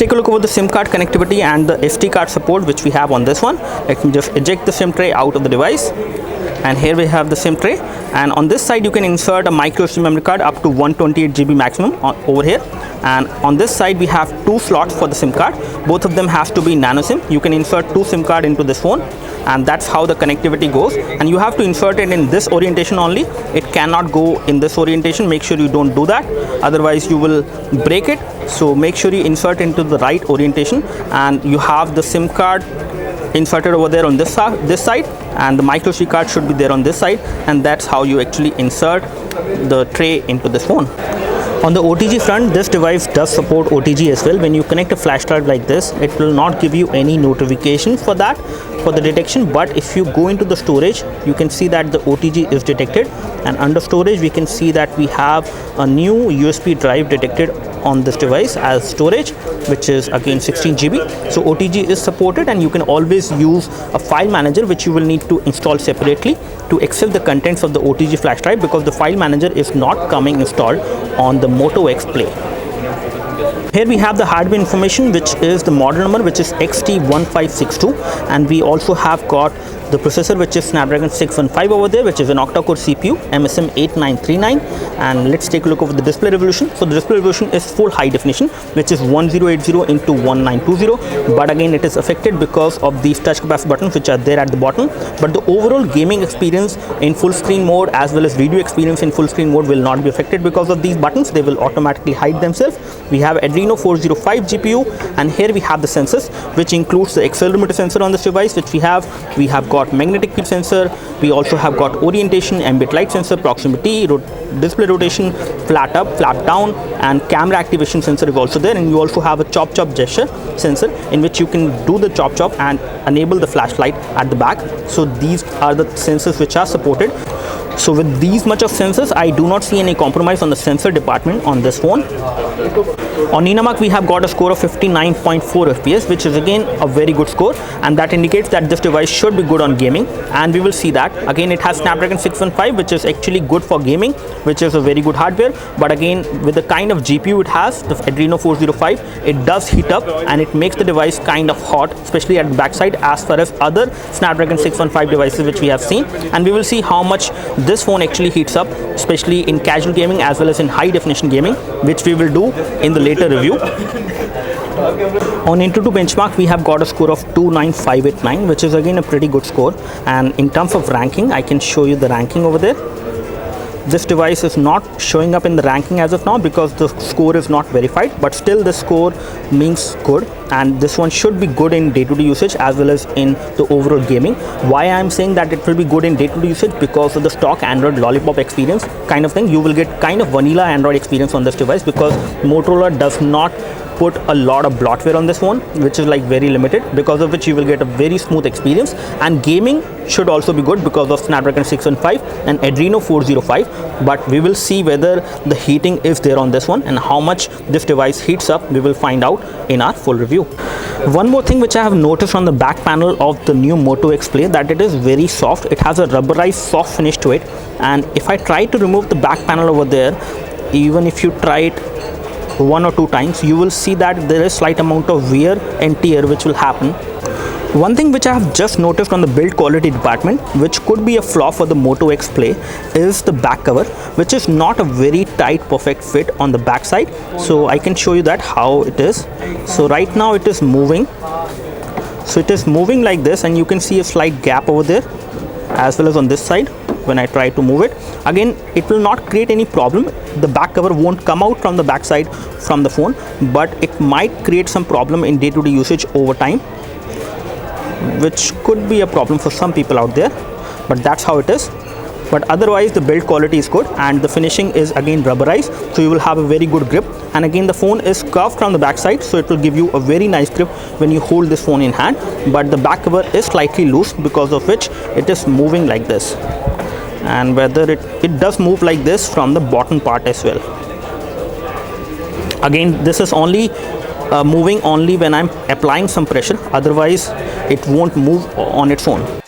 take a look over the SIM card connectivity and the SD card support which we have on this one. Let me just eject the SIM tray out of the device, and here we have the SIM tray, and on this side you can insert a micro SD memory card up to 128 GB maximum over here. And on this side we have two slots for the SIM card. Both of them has to be nano SIM. You can insert two SIM card into this phone, and that's how the connectivity goes. And you have to insert it in this orientation only. It cannot go in this orientation. Make sure you don't do that, otherwise you will break it. So make sure you insert into the right orientation, and you have the SIM card inserted over there on this side, and the micro SD card should be there on this side, and that's how you actually insert the tray into this phone. On the OTG front, this device does support OTG as well. When you connect a flash drive like this, it will not give you any notification for that, for the detection. But if you go into the storage, you can see that the OTG is detected, and under storage we can see that we have a new USB drive detected on this device as storage, which is again 16 GB. So OTG is supported, and you can always use a file manager which you will need to install separately to access the contents of the OTG flash drive, because the file manager is not coming installed on the Moto X Play. Here we have the hardware information, which is the model number, which is XT1562, and we also have got the processor, which is Snapdragon 615 over there, which is an octa-core CPU, MSM 8939. And let's take a look over the display resolution. So the display resolution is full high definition, which is 1080 into 1920, but again it is affected because of these touch capacitive buttons which are there at the bottom. But the overall gaming experience in full screen mode as well as video experience in full screen mode will not be affected because of these buttons. They will automatically hide themselves. We have Adreno 405 GPU, and here we have the sensors, which includes the accelerometer sensor on this device, which we have got magnetic field sensor. We also have got orientation, ambient light sensor, proximity, display rotation, flat up, flat down, and camera activation sensor is also there. And you also have a chop gesture sensor, in which you can do the chop and enable the flashlight at the back. So these are the sensors which are supported. So with these much of sensors, I do not see any compromise on the sensor department on this phone. On Ninamark, we have got a score of 59.4 FPS, which is again a very good score, and that indicates that this device should be good on gaming, and we will see that. Again, it has Snapdragon 615, which is actually good for gaming, which is a very good hardware. But again, with the kind of GPU it has, the Adreno 405, it does heat up, and it makes the device kind of hot, especially at the backside, as far as other Snapdragon 615 devices which we have seen. And we will see how much this phone actually heats up, especially in casual gaming as well as in high definition gaming, which we will do in the later review. On Intuitive benchmark, we have got a score of 29589, which is again a pretty good score. And in terms of ranking, I can show you the ranking over there. This device is not showing up in the ranking as of now because the score is not verified, but still the score means good, and this one should be good in day-to-day usage as well as in the overall gaming. Why I am saying that it will be good in day-to-day usage? Because of the stock Android lollipop experience kind of thing. You will get kind of vanilla Android experience on this device, because Motorola does not put a lot of bloatware on this phone, which is like very limited, because of which you will get a very smooth experience. And gaming should also be good because of Snapdragon 615 and Adreno 405, but we will see whether the heating is there on this one and how much this device heats up. We will find out in our full review. One more thing which I have noticed on the back panel of the new Moto X Play, that it is very soft. It has a rubberized soft finish to it, and if I try to remove the back panel over there, even if you try it one or two times, you will see that there is slight amount of wear and tear which will happen. One thing which I have just noticed on the build quality department, which could be a flaw for the Moto X Play, is the back cover, which is not a very tight perfect fit on the back side. So I can show you that how it is. So right now it is moving. So it is moving like this, and you can see a slight gap over there as well as on this side. When I try to move it again, it will not create any problem. The back cover won't come out from the back side from the phone, but it might create some problem in day-to-day usage over time, which could be a problem for some people out there, but that's how it is. But otherwise the build quality is good, and the finishing is again rubberized, so you will have a very good grip. And again, the phone is curved from the back side, so it will give you a very nice grip when you hold this phone in hand. But the back cover is slightly loose, because of which it is moving like this, and whether it does move like this from the bottom part as well. Again, this is only moving only when I'm applying some pressure, otherwise it won't move on its own.